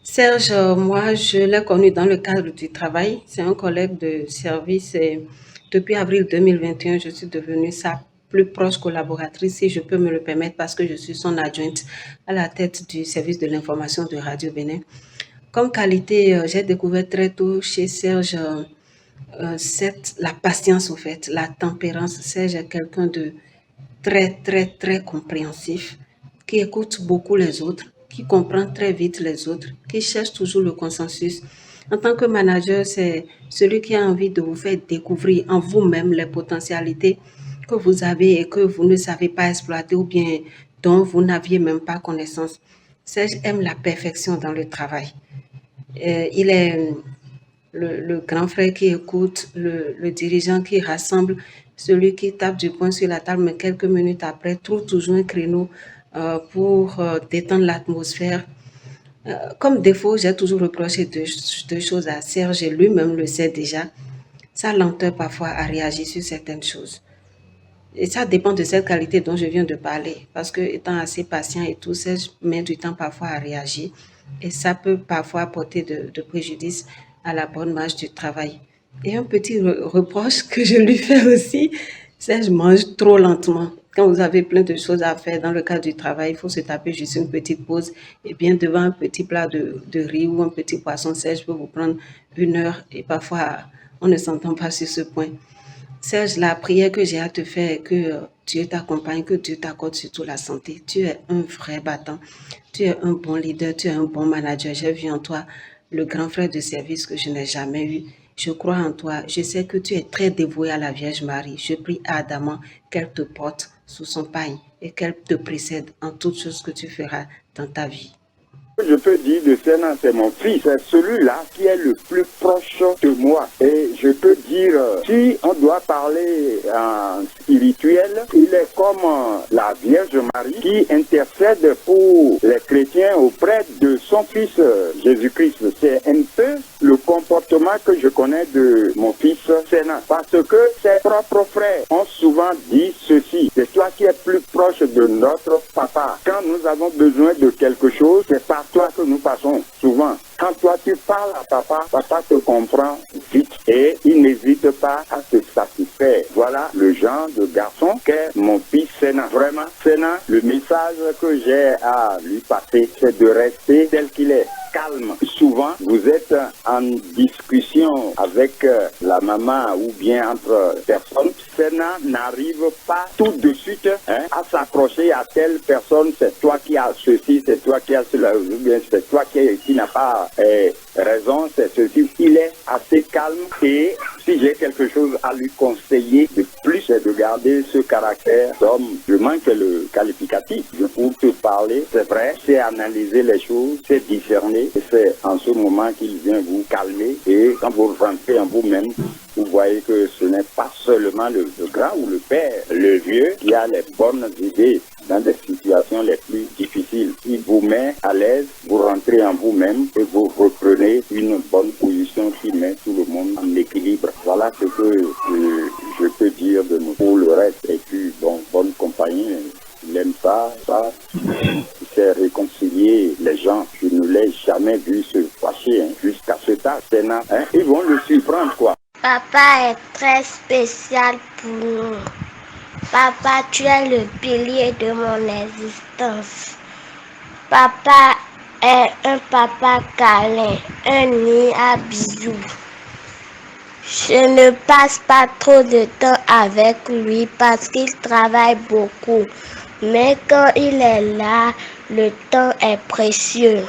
Serge, moi, je l'ai connu dans le cadre du travail. C'est un collègue de service et depuis avril 2021, je suis devenue sa plus proche collaboratrice, si je peux me le permettre, parce que je suis son adjointe à la tête du service de l'information de Radio Bénin. Comme qualité, j'ai découvert très tôt chez Serge la patience, au fait, la tempérance. Serge est quelqu'un de très, très, très compréhensif, qui écoute beaucoup les autres, qui comprend très vite les autres, qui cherche toujours le consensus. En tant que manager, c'est celui qui a envie de vous faire découvrir en vous-même les potentialités que vous avez et que vous ne savez pas exploiter ou bien dont vous n'aviez même pas connaissance. Serge aime la perfection dans le travail. Il est le grand frère qui écoute, le dirigeant qui rassemble, celui qui tape du poing sur la table, mais quelques minutes après, trouve toujours un créneau pour détendre l'atmosphère. Comme défaut, j'ai toujours reproché deux choses à Serge et lui-même le sait déjà. Sa lenteur parfois à réagir sur certaines choses. Et ça dépend de cette qualité dont je viens de parler. Parce que étant assez patient et tout, Serge met du temps parfois à réagir. Et ça peut parfois apporter de préjudice à la bonne marche du travail. Et un petit reproche que je lui fais aussi, Serge mange trop lentement. Quand vous avez plein de choses à faire dans le cadre du travail, il faut se taper juste une petite pause. Et bien devant un petit plat de riz ou un petit poisson, Serge peut vous prendre 1 heure. Et parfois, on ne s'entend pas sur ce point. Serge, la prière que j'ai à te faire est que Dieu t'accompagne, que Dieu t'accorde surtout la santé. Tu es un vrai battant. Tu es un bon leader, tu es un bon manager. J'ai vu en toi le grand frère de service que je n'ai jamais eu. Je crois en toi. Je sais que tu es très dévoué à la Vierge Marie. Je prie ardemment qu'elle te porte sous son pagne et qu'elle te précède en toutes choses que tu feras dans ta vie. Je peux dire de Sénat, c'est mon fils, c'est celui-là qui est le plus proche de moi. Et je peux dire, si on doit parler en spirituel, il est comme la Vierge Marie qui intercède pour les chrétiens auprès de son fils Jésus-Christ. C'est un peu le comportement que je connais de mon fils Sénat. Parce que ses propres frères ont souvent dit ceci: c'est toi qui es plus proche de notre papa. Quand nous avons besoin de quelque chose, c'est par toi que nous passons souvent. Quand toi tu parles à papa, papa te comprend vite et il n'hésite pas à te satisfaire. Voilà le genre de garçon qu'est mon fils Sénat. Vraiment, Sénat, le message que j'ai à lui passer, c'est de rester tel qu'il est. Calme. Souvent, vous êtes en discussion avec la maman ou bien entre personnes. Sénat n'arrive pas tout de suite à s'accrocher à telle personne. C'est toi qui as ceci, c'est toi qui as cela, ou bien c'est toi qui n'a pas raison, c'est ceci. Il est assez calme et si j'ai quelque chose à lui conseiller de plus, c'est de garder ce caractère d'homme. Je manque le qualificatif. Je peux te parler, c'est vrai, c'est analyser les choses, c'est discerner. Et c'est en ce moment qu'il vient vous calmer. Et quand vous rentrez en vous-même, vous voyez que ce n'est pas seulement le grand ou le père, le vieux qui a les bonnes idées dans des situations les plus difficiles. Il vous met à l'aise, vous rentrez en vous-même et vous reprenez une bonne position qui met tout le monde en équilibre. Voilà ce que je peux dire de nous pour le reste. Et puis, bon, bonne compagnie. Il aime ça. Il sait réconcilier les gens. Je ne l'ai jamais vu se fâcher jusqu'à ce temps. Ils vont le surprendre, quoi. Papa est très spécial pour nous. Papa, tu es le pilier de mon existence. Papa est un papa câlin, un nid à bisous. Je ne passe pas trop de temps avec lui parce qu'il travaille beaucoup. Mais quand il est là, le temps est précieux.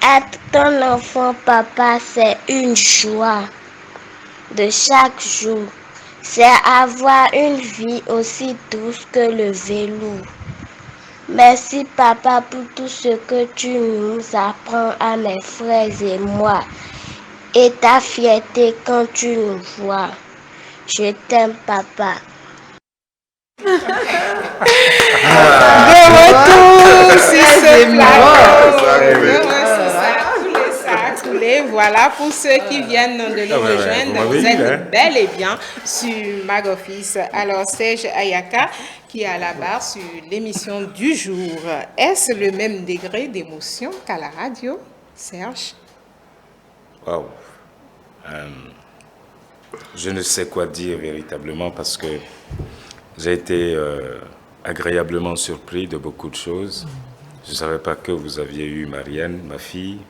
Être ton enfant, papa, c'est une joie de chaque jour. C'est avoir une vie aussi douce que le velours. Merci, papa, pour tout ce que tu nous apprends à mes frères et moi. Et ta fierté quand tu nous vois. Je t'aime, papa. De retour sur ce plateau. Ça a coulé. Voilà, pour ceux qui viennent de nous rejoindre, vous êtes bel et bien sur Mag Office. Alors, Serge Ayaka qui est à la barre sur l'émission du jour. Est-ce le même degré d'émotion qu'à la radio, Serge? Wow. Je ne sais quoi dire véritablement parce que j'ai été agréablement surpris de beaucoup de choses. Je ne savais pas que vous aviez eu Marianne, ma fille,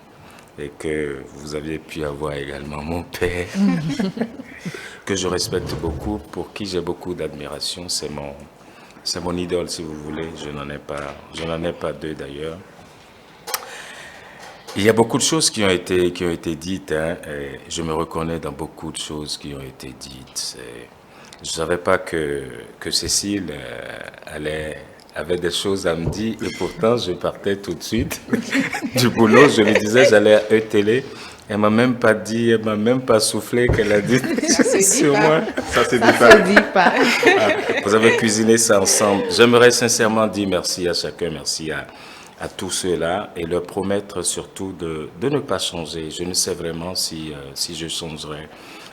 et que vous aviez pu avoir également mon père, que je respecte beaucoup, pour qui j'ai beaucoup d'admiration. C'est mon idole, si vous voulez. Je n'en ai pas deux d'ailleurs. Il y a beaucoup de choses qui ont été dites, et je me reconnais dans beaucoup de choses qui ont été dites. Je ne savais pas que Cécile avait des choses à me dire, et pourtant je partais tout de suite du boulot. Je lui disais j'allais à E-Télé. Elle m'a même pas dit, elle m'a même pas soufflé qu'elle a dit sur moi. Ça se dit pas. Vous avez cuisiné ça ensemble. J'aimerais sincèrement dire merci à chacun, merci à tous ceux-là, et leur promettre surtout de ne pas changer. Je ne sais vraiment si je changerai.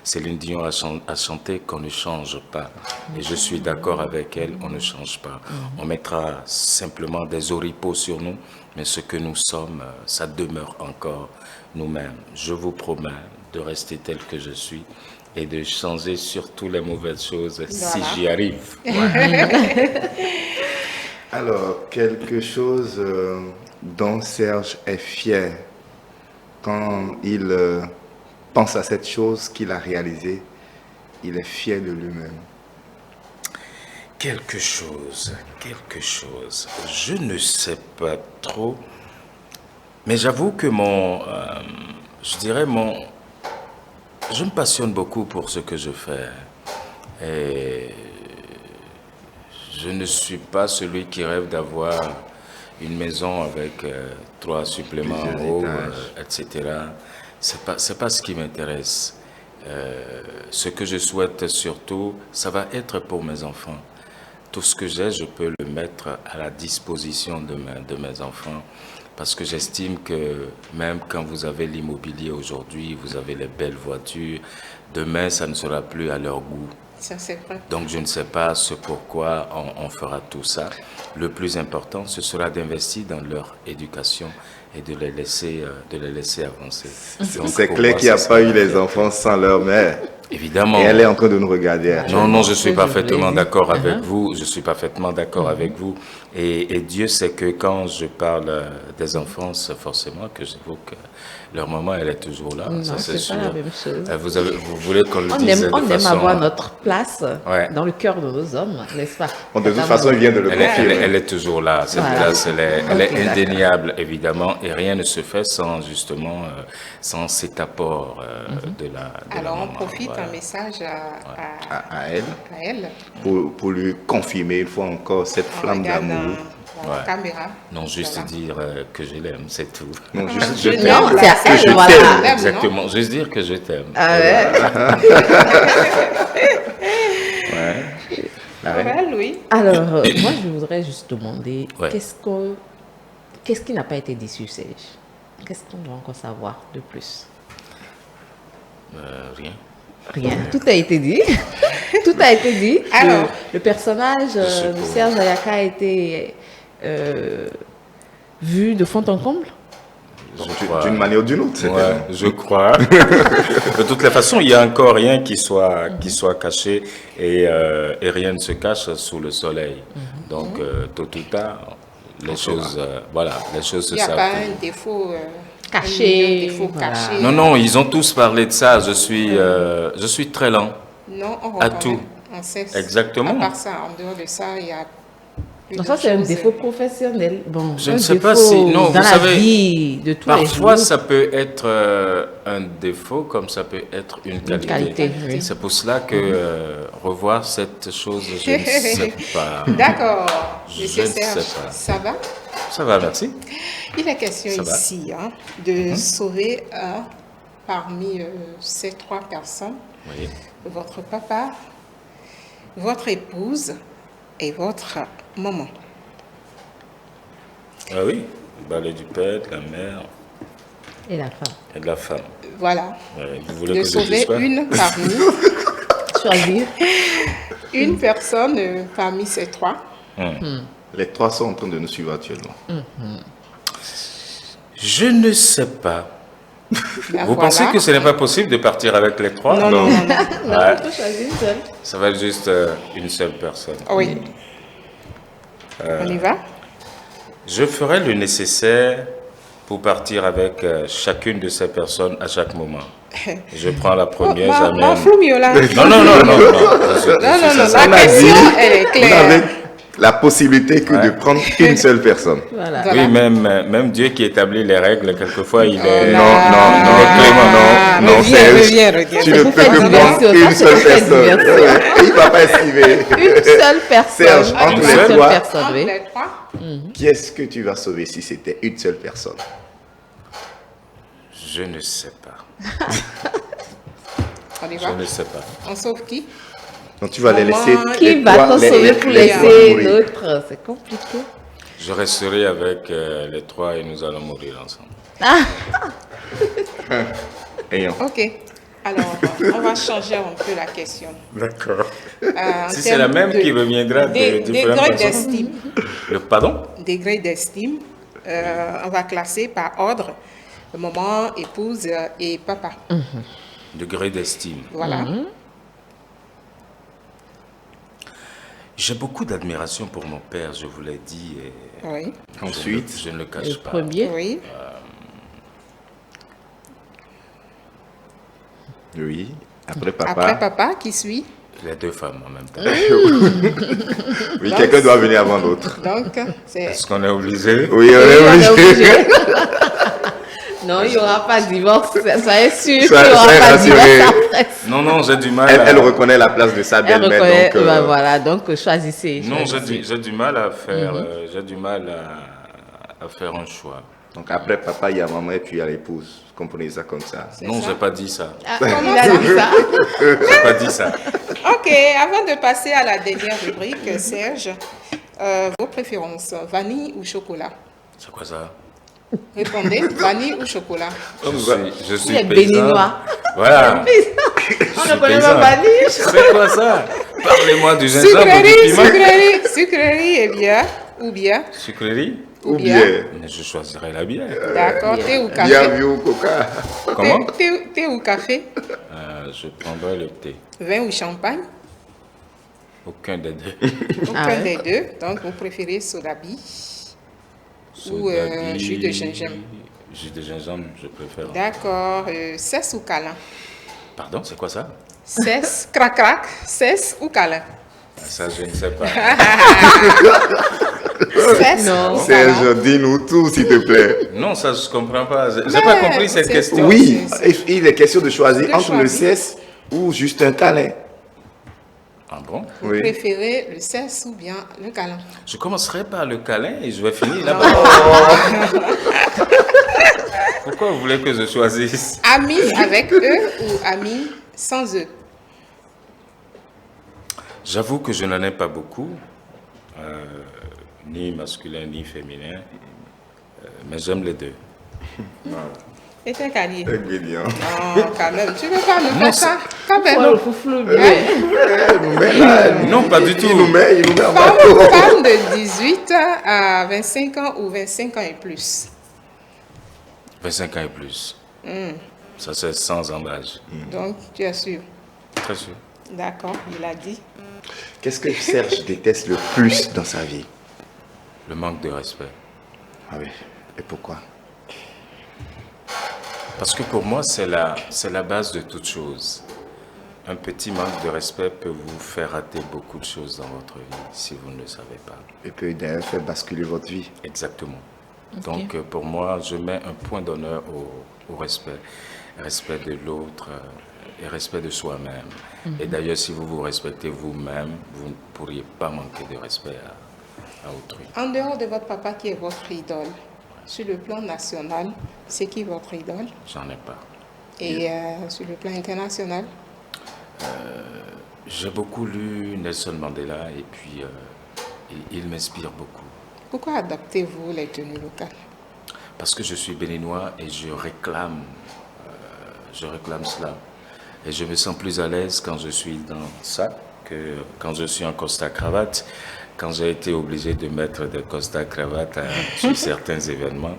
Céline Dion a chanté qu'on ne change pas. Et je suis d'accord avec elle, on ne change pas. On mettra simplement des oripeaux sur nous, mais ce que nous sommes, ça demeure encore nous-mêmes. Je vous promets de rester tel que je suis et de changer surtout les mauvaises choses si j'y arrive. Alors, quelque chose dont Serge est fier quand il pense à cette chose qu'il a réalisée, il est fier de lui-même. Quelque chose, je ne sais pas trop, mais j'avoue que je me passionne beaucoup pour ce que je fais. Et je ne suis pas celui qui rêve d'avoir une maison avec 3 suppléments en haut, etc. C'est pas ce qui m'intéresse. Ce que je souhaite surtout, ça va être pour mes enfants. Tout ce que j'ai, je peux le mettre à la disposition de mes enfants. Parce que j'estime que même quand vous avez l'immobilier aujourd'hui, vous avez les belles voitures, demain, ça ne sera plus à leur goût. Ça, c'est vrai. Donc, je ne sais pas ce pourquoi on fera tout ça. Le plus important, ce sera d'investir dans leur éducation et de les laisser avancer. C'est clair qu'il n'y a pas eu les enfants sans leur mère. Évidemment. Et elle est en train de nous regarder. Non, je suis parfaitement d'accord avec vous. Je suis parfaitement d'accord avec vous. Et Dieu sait que quand je parle des enfants, c'est forcément que j'évoque leur maman, elle est toujours là. Non, ça, c'est sûr. pas la même chose. Vous voulez qu'on le dise On de aime façon... avoir notre place dans le cœur de nos hommes, n'est-ce pas? De toute façon, il vient de le confirmer. Elle est toujours là. Cette place, elle est indéniable, évidemment. Et rien ne se fait sans, justement, sans cet apport de la Alors, maman. on profite un message à elle, à elle. Pour lui confirmer une fois encore cette flamme d'amour. Caméra. Non, juste dire que je l'aime, c'est tout. Non, juste je t'aime. Non, c'est à elle, je voilà. t'aime. Exactement, juste dire que je t'aime. Ah ouais. Oui. Alors, moi, je voudrais juste demander, qu'est-ce qui n'a pas été dit sur Serge? Qu'est-ce qu'on doit encore savoir de plus? Rien. Rien. Tout a été dit. Tout a été dit. Alors, le personnage de Serge Ayaka a été vu de fond en comble. D'une manière ou d'une autre. Je crois. De toutes les façons, il n'y a encore rien qui soit caché et rien ne se cache sous le soleil. Donc, tôt ou tard, les choses se savent. Il n'y a pas un défaut caché. Non, ils ont tous parlé de ça. Je suis très lent. Non, on à tout. On sait. Exactement. À part ça, en dehors de ça, il y a... Donc ça, c'est un défaut professionnel. Bon, je ne sais pas si... Non, vous savez, vie de tous les parfois, jours. ça peut être un défaut comme ça peut être une qualité. Oui. C'est pour cela que revoir cette chose, je ne sais pas. D'accord. Monsieur Serge, ça va? Ça va, merci. Il est question ici de sauver parmi ces 3 personnes, votre papa, votre épouse et votre maman. Ah oui, balai du père, de la mère. Et la femme. Et de la femme. Voilà. Vous voulez de que sauver une parmi. Choisir. Une personne parmi ces 3. Les 3 sont en train de nous suivre actuellement. Je ne sais pas. Vous pensez que ce n'est pas possible de partir avec les 3? Non. Non, on peut choisir une seule. Ça va être juste une seule personne. Oui. On y va? Je ferai le nécessaire pour partir avec chacune de ces personnes à chaque moment. Je prends la première, j'amène... Non. Non. La question, elle est claire. Vous avez la possibilité que de prendre une seule personne. Voilà. Oui, même Dieu qui établit les règles, quelquefois, il est... Non, tu ne peux que prendre une seule personne. Il ne va pas esquiver. Une seule personne. Serge, entre les 3, oui. qui est-ce que tu vas sauver si c'était une seule personne? Je ne sais pas. On y va? Je ne sais pas. On sauve qui? Donc tu vas les laisser. Qui va t'en sauver pour laisser l'autre? C'est compliqué. Je resterai avec les 3 et nous allons mourir ensemble. Ok. Alors, on va changer un peu la question. D'accord. Si c'est la même qui reviendra de différentes degré personnes. d'estime. Pardon? Degré d'estime. On va classer par ordre. Maman, épouse et papa. Degré d'estime. Voilà. J'ai beaucoup d'admiration pour mon père, je vous l'ai dit. Et oui. Ensuite, je ne le cache pas. Premier. Oui. Oui. Après papa. Après papa, qui suit? Les 2 femmes en même temps. Oui, quelqu'un doit venir avant l'autre. Donc, c'est... Est-ce qu'on est obligé? Oui, on est obligé. Non, il n'y aura pas de divorce, ça est sûr qu'il n'y Ça aura est pas de rassuré. divorce après. Non, j'ai du mal Elle reconnaît la place de sa belle-mère. Donc, voilà, donc choisissez. Non, j'ai du mal à faire, j'ai du mal à faire un choix. Donc après papa, il y a maman et puis il y a l'épouse. Vous comprenez ça comme ça? Non, je n'ai pas dit ça. Comment ça? Je n'ai pas dit ça. Ok, avant de passer à la dernière rubrique, Serge, vos préférences, vanille ou chocolat? C'est quoi ça? Répondez, vanille ou chocolat? Je suis Il est paysan. béninois. Voilà. On ne connaît pas vanille. C'est quoi ça? Parlez-moi du gingembre, du Sucrerie, piment. sucrerie et bière, ou bien? Sucrerie Ou bière. Mais je choisirais la bière. D'accord, thé ou café? Bière ou coca? Comment? Thé ou café? Je prendrais le thé. Vin ou champagne? Aucun des deux. Aucun des deux. Donc, vous préférez soda-bi ou jus de gingembre? Jus de gingembre, je préfère. D'accord. Cesse ou câlin? Pardon, c'est quoi ça? Cesse, crac, cesse ou câlin? Ça, je ne sais pas. Cesse ou câlin? Serge, dis-nous tout, s'il te plaît. Non, ça, je ne comprends pas. Je n'ai pas compris cette question. Oui, il est question de choisir entre le cesse ou juste un câlin. Ah bon? Vous préférez le cesse ou bien le câlin? Je commencerai par le câlin et je vais finir là-bas. Pourquoi vous voulez que je choisisse? Amis avec eux ou amis sans eux? J'avoue que je n'en ai pas beaucoup, ni masculin ni féminin, mais j'aime les deux. Et t'es carrière? Ingrédient. Oh, quand même, tu ne veux pas me faire ça? Quand même. Non, pas du tout. Il nous met en Femme de 18 à 25 ans ou 25 ans et plus? 25 ans et plus. Ça, c'est sans embâche. Donc, tu es sûr? Très sûr. D'accord, il a dit. Qu'est-ce que Serge déteste le plus dans sa vie? Le manque de respect. Ah oui. Et pourquoi? Parce que pour moi, c'est la base de toute chose. Un petit manque de respect peut vous faire rater beaucoup de choses dans votre vie, si vous ne le savez pas. Et peut d'ailleurs faire basculer votre vie. Exactement. Ok. Donc, pour moi, je mets un point d'honneur au respect. Respect de l'autre et respect de soi-même. Et d'ailleurs, si vous vous respectez vous-même, vous ne pourriez pas manquer de respect à autrui. En dehors de votre papa qui est votre idole, sur le plan national, c'est qui votre idole? J'en ai pas. Et sur le plan international? J'ai beaucoup lu Nelson Mandela et puis il m'inspire beaucoup. Pourquoi adoptez-vous les tenues locales? Parce que je suis béninois et je réclame cela. Et je me sens plus à l'aise quand je suis dans ça que quand je suis en costard-cravate. Quand j'ai été obligé de mettre des costards-cravates sur certains événements,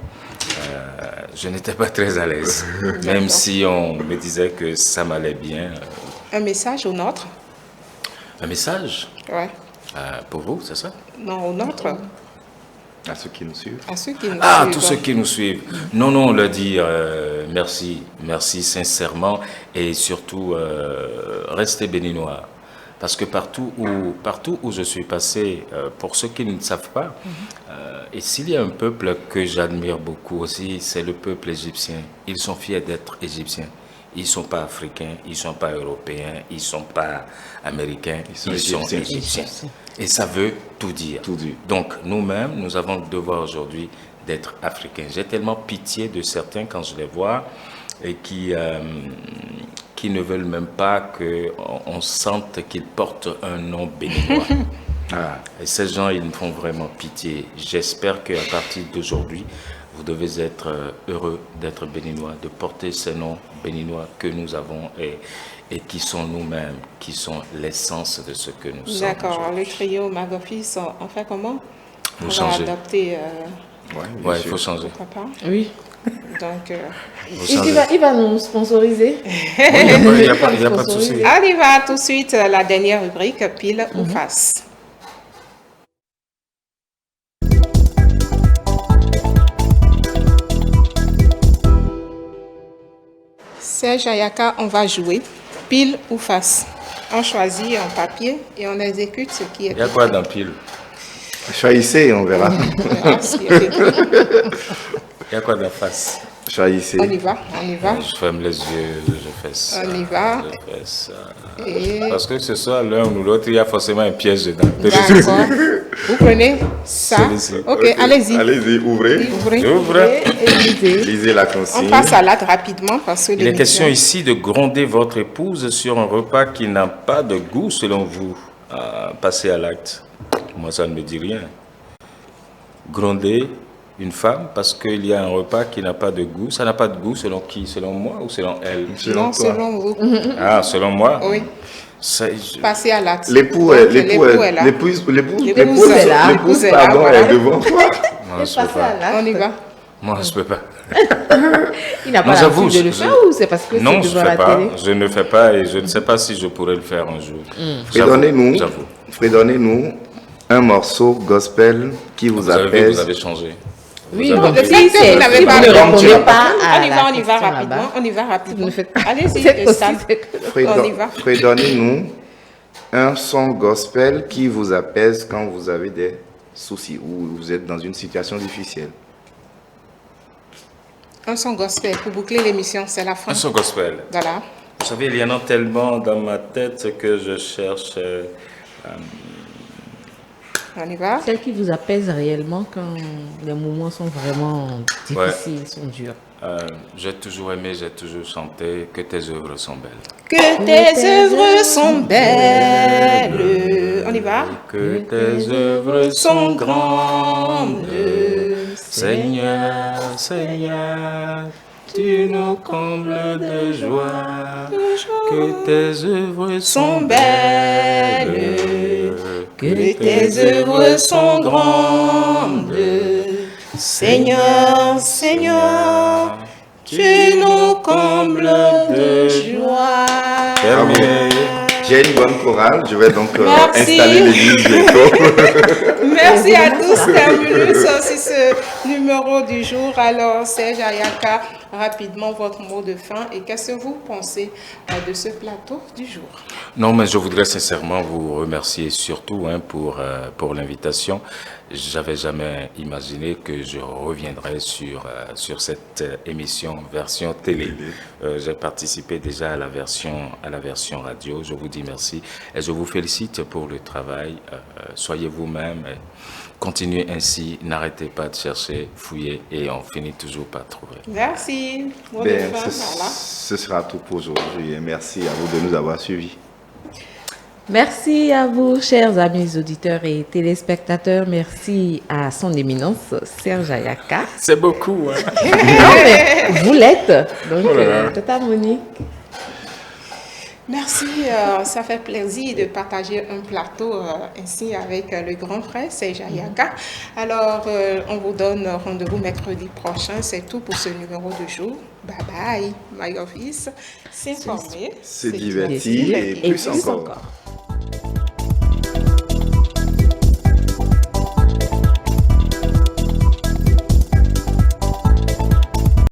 je n'étais pas très à l'aise. Même si on me disait que ça m'allait bien. Un message au nôtre? Un message? Ouais. Pour vous, c'est ça? Non, au nôtre. À ceux qui nous suivent. À ceux qui nous Ah, suivent. tous ceux qui nous suivent. Non, leur dire merci sincèrement et surtout restez béninois. Parce que partout où je suis passé, pour ceux qui ne savent pas, et s'il y a un peuple que j'admire beaucoup aussi, c'est le peuple égyptien. Ils sont fiers d'être égyptiens. Ils ne sont pas africains, ils ne sont pas européens, ils ne sont pas américains, ils sont égyptiens. Et ça veut tout dire. Donc nous-mêmes, nous avons le devoir aujourd'hui d'être africains. J'ai tellement pitié de certains quand je les vois et qui ne veulent même pas qu'on sente qu'ils portent un nom béninois. Et ces gens, ils me font vraiment pitié. J'espère qu'à partir d'aujourd'hui, vous devez être heureux d'être béninois, de porter ces noms béninois que nous avons et qui sont nous-mêmes, qui sont l'essence de ce que nous sommes. D'accord. Le trio Magofis, on fait comment? Vous on changez. va adopter Ouais, il faut changer. papa. Oui. Donc, Il va nous sponsoriser. Il n'y a pas de souci. On y va tout de suite, la dernière rubrique, pile ou face. Serge Ayaka, on va jouer pile ou face. On choisit un papier et on exécute ce qui est. Il y a quoi dans pile? Choisissez, on verra. Il y a quoi dans face? Choisissez. On y va. Je ferme les yeux, je fais ça. On y va. Je fais ça. Et- Parce que ce soit l'un ou l'autre, il y a forcément un piège dedans. D'accord. Vous prenez ça. Celui-ci. Ok, allez-y. Allez-y, ouvrez. J'ouvre. Lisez la consigne. On passe à l'acte rapidement parce que Il est question ici de gronder votre épouse sur un repas qui n'a pas de goût selon vous. Passez à l'acte. Moi, ça ne me dit rien. Gronder une femme parce qu'il y a un repas qui n'a pas de goût. Ça n'a pas de goût selon qui? Selon moi ou selon elle? Non, selon vous. Ah, selon moi? Oui. Passez à l'acte. L'époux est là. L'épouse est là. L'épouse, pardon, est devant toi. Non, je peux pas. On y va. Moi, je peux pas. Il n'a pas l'habitude de le faire ou c'est parce que non, c'est je devant fais la pas. télé? Je ne fais pas et je ne sais pas si je pourrais le faire un jour. Fredonnez-nous un morceau gospel qui vous apaise. Vous avez changé. Oui, le donc fait si que vous n'avez pas répondez pas à on y va rapidement. On y va rapidement. Allez-y, Stan. On y va. Fredonnez-nous un son gospel qui vous apaise quand vous avez des soucis ou vous êtes dans une situation difficile. Un son gospel pour boucler l'émission, c'est la fin. Un son gospel. Voilà. Vous savez, il y en a tellement dans ma tête que je cherche. On y va. Celle qui vous apaise réellement quand les moments sont vraiment difficiles, sont durs. J'ai toujours aimé, j'ai toujours chanté que tes œuvres sont belles. Que tes œuvres sont belles. On y va. Que tes œuvres sont grandes. Seigneur, Seigneur, tu nous combles de joie. Que tes œuvres sont belles. Que tes œuvres sont grandes. Seigneur, Seigneur, tu nous combles de joie. Terminé. J'ai une bonne chorale, je vais donc installer l'église bientôt. Merci à tous, terminé ce numéro du jour. Alors, Serge Ayaka, rapidement votre mot de fin et qu'est-ce que vous pensez de ce plateau du jour? Non, mais je voudrais sincèrement vous remercier surtout pour l'invitation. J'avais jamais imaginé que je reviendrais sur cette émission version télé. J'ai participé déjà à la version radio. Je vous dis merci et je vous félicite pour le travail. Soyez vous-même. Continuez ainsi, n'arrêtez pas de chercher, fouiller et on finit toujours par trouver. Merci. Ce sera tout pour aujourd'hui et merci à vous de nous avoir suivis. Merci à vous, chers amis auditeurs et téléspectateurs. Merci à son éminence, Serge Ayaka. C'est beaucoup, hein? Non, mais vous l'êtes. Donc, Tata Monique. Merci, ça fait plaisir de partager un plateau ainsi avec le grand frère Serge Ayaka. Alors, on vous donne rendez-vous mercredi prochain. C'est tout pour ce numéro de jour. Bye bye, my office. S'informer, se divertir et plus encore.